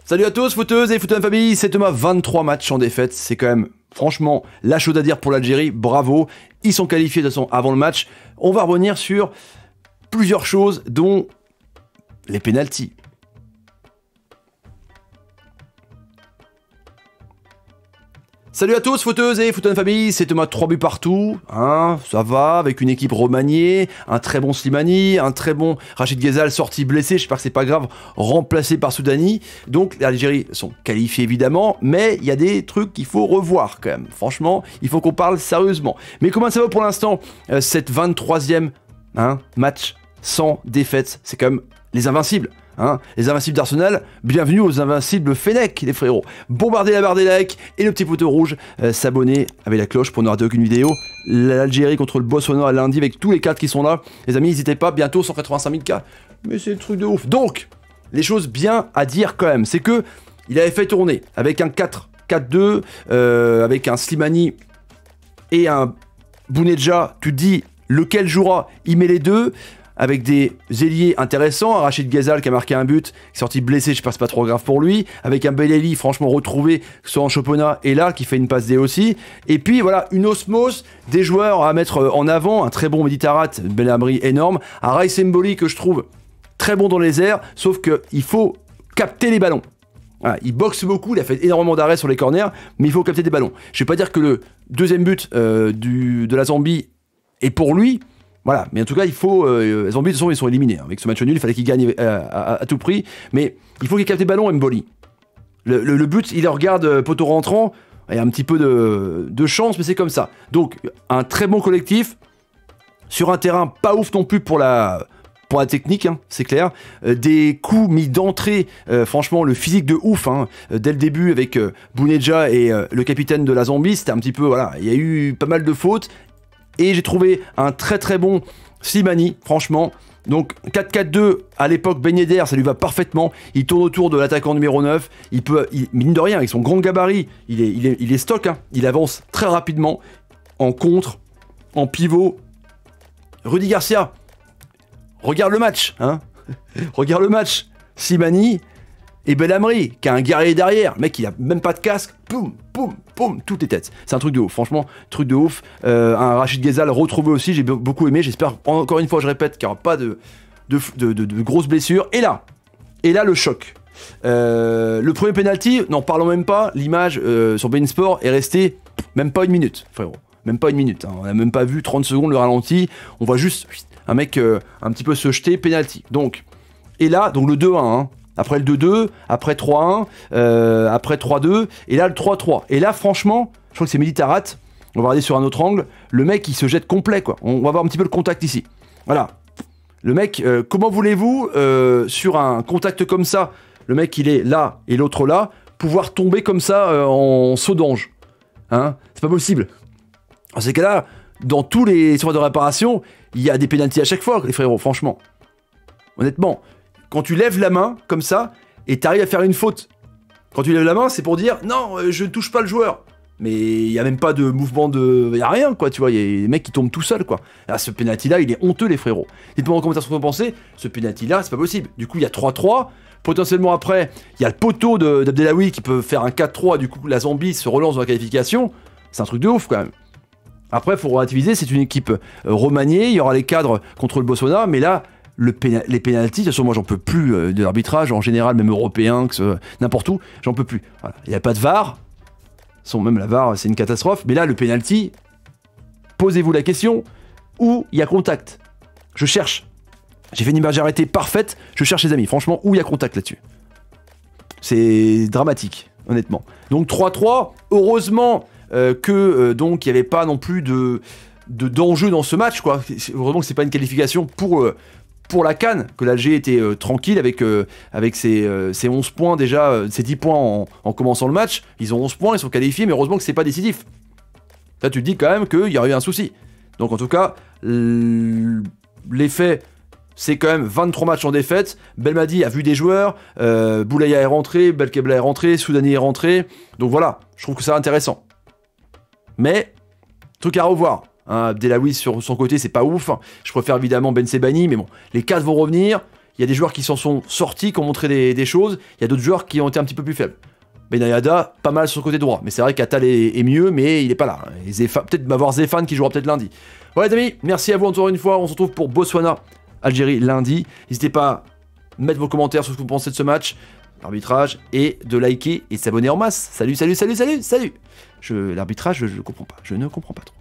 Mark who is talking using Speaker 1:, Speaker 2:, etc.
Speaker 1: Salut à tous, footeuses et footeux de famille, c'est Thomas, 23 matchs en défaite, c'est quand même, franchement, la chose à dire pour l'Algérie, bravo, ils sont qualifiés de toute façon avant le match. On va revenir sur plusieurs choses, dont les pénaltys. Salut à tous, footeuses et footeux de famille, c'est Thomas, 3 buts partout, hein, ça va, avec une équipe remaniée, un très bon Slimani, un très bon Rachid Ghezal, sorti blessé, j'espère que c'est pas grave, remplacé par Soudani. Donc l'Algérie sont qualifiés évidemment, mais il y a des trucs qu'il faut revoir quand même. Franchement, il faut qu'on parle sérieusement. Mais comment ça va pour l'instant, cette 23e match sans défaite, c'est quand même les invincibles. Hein, les invincibles d'Arsenal, bienvenue aux invincibles Fennec, les frérots. Bombardez la barre des likes et le petit poteau rouge, s'abonner avec la cloche pour ne rater aucune vidéo. L'Algérie contre le Botswana lundi avec tous les cadres qui sont là. Les amis, n'hésitez pas, bientôt 185 000 cas. Mais c'est le truc de ouf. Donc, les choses bien à dire quand même, c'est que il avait fait tourner avec un 4-4-2, avec un Slimani et un Bounedjah. Tu te dis lequel jouera, il met les deux. Avec des ailiers intéressants, un Rachid Ghezal qui a marqué un but, qui est sorti blessé, je pense pas trop grave pour lui, avec un Belali franchement retrouvé, soit en championnat et là, qui fait une passe D aussi, et puis voilà, une osmose, des joueurs à mettre en avant, un très bon Méditarat, Belhamri énorme, un Raïs Mboli que je trouve très bon dans les airs, sauf qu'il faut capter les ballons. Voilà, il boxe beaucoup, il a fait énormément d'arrêts sur les corners, mais il faut capter des ballons. Je vais pas dire que le deuxième but de la Zambie est pour lui. Voilà, mais en tout cas, il faut... les Zambie, de toute façon, ils sont éliminés. Hein. Avec ce match nul, il fallait qu'ils gagnent à tout prix. Mais il faut qu'il capte des ballons, Mboli. Le but, il regarde poteau rentrant. Il y a un petit peu de chance, mais c'est comme ça. Donc, un très bon collectif. Sur un terrain pas ouf non plus pour la technique, hein, c'est clair. Des coups mis d'entrée. Franchement, le physique de ouf. Hein, dès le début, avec Bounedjah et le capitaine de la Zambie, c'était un petit peu... Voilà, il y a eu pas mal de fautes. Et j'ai trouvé un très très bon Slimani, franchement. Donc 4-4-2, à l'époque Ben Yedder, ça lui va parfaitement. Il tourne autour de l'attaquant numéro 9. Mine de rien, avec son grand gabarit, il est stock. Hein. Il avance très rapidement, en contre, en pivot. Rudy Garcia, regarde le match. Hein. Regarde le match. Slimani et Belhamri, qui a un guerrier derrière. Le mec, il a même pas de casque. Poum, poum, poum, toutes les têtes. C'est un truc de ouf, franchement, truc de ouf. Un Rachid Ghezal retrouvé aussi, j'ai beaucoup aimé. J'espère, encore une fois, je répète, qu'il n'y aura pas de grosses blessures. Et là, le choc. Le premier penalty, n'en parlons même pas. L'image sur beIN Sport est restée même pas une minute, frérot. Même pas une minute. Hein. On n'a même pas vu 30 secondes le ralenti. On voit juste un mec un petit peu se jeter, penalty. Donc, et là, donc le 2-1, hein. Après le 2-2, après 3-1, après 3-2, et là le 3-3. Et là, franchement, je crois que c'est Méditarat, on va regarder sur un autre angle, le mec il se jette complet, quoi. On va voir un petit peu le contact ici. Voilà. Le mec, comment voulez-vous, sur un contact comme ça, le mec il est là et l'autre là, pouvoir tomber comme ça en saut d'ange, hein? C'est pas possible. Dans ces cas-là, dans tous les soins de réparation, il y a des pénaltys à chaque fois, les frérots, franchement. Honnêtement. Quand tu lèves la main, comme ça, et t'arrives à faire une faute. Quand tu lèves la main, c'est pour dire, non, je ne touche pas le joueur. Mais il n'y a même pas de mouvement de... Il n'y a rien, quoi, tu vois, il y a des mecs qui tombent tout seuls, quoi. Là, ce penalty-là, il est honteux, les frérots. Dites-moi en commentaire ce que vous en pensez. Ce penalty-là, c'est pas possible. Du coup, il y a 3-3. Potentiellement, après, il y a le poteau d'Abdelawi qui peut faire un 4-3. Du coup, la Zambie se relance dans la qualification. C'est un truc de ouf, quand même. Après, il faut relativiser, c'est une équipe remaniée. Il y aura les cadres contre le Botswana, mais là... les pénaltys, de toute façon, moi j'en peux plus de l'arbitrage, en général, même européen, n'importe où, j'en peux plus. Voilà. Il n'y a pas de VAR, même la VAR, c'est une catastrophe, mais là, le pénalty, posez-vous la question, où il y a contact. Je cherche. J'ai fait une image arrêtée parfaite, je cherche les amis, franchement, où il y a contact là-dessus. C'est dramatique, honnêtement. Donc 3-3, heureusement donc il n'y avait pas non plus d'enjeu dans ce match, quoi. Heureusement que c'est pas une qualification pour la CAN, que l'Alger était tranquille avec ses 11 points déjà, ses 10 points en commençant le match. Ils ont 11 points, ils sont qualifiés, mais heureusement que c'est pas décisif. Là, tu te dis quand même qu'il y aurait eu un souci. Donc en tout cas, l'effet, c'est quand même 23 matchs en défaite. Belmadi a vu des joueurs, Boulaya est rentré, Belkebla est rentré, Soudani est rentré. Donc voilà, je trouve que c'est intéressant. Mais, truc à revoir. Hein, Abdelawi sur son côté, c'est pas ouf. Je préfère évidemment Ben Sebaini, mais bon, les 4 vont revenir. Il y a des joueurs qui s'en sont sortis, qui ont montré des choses. Il y a d'autres joueurs qui ont été un petit peu plus faibles. Benayada, pas mal sur le côté droit. Mais c'est vrai qu'Atal est mieux, mais il est pas là. Peut-être avoir Zéphane qui jouera peut-être lundi. Voilà les amis, merci à vous encore une fois. On se retrouve pour Botswana, Algérie lundi. N'hésitez pas à mettre vos commentaires sur ce que vous pensez de ce match, l'arbitrage, et de liker et s'abonner en masse. Salut, salut, salut, salut, salut. L'arbitrage, je comprends pas. Je ne comprends pas trop.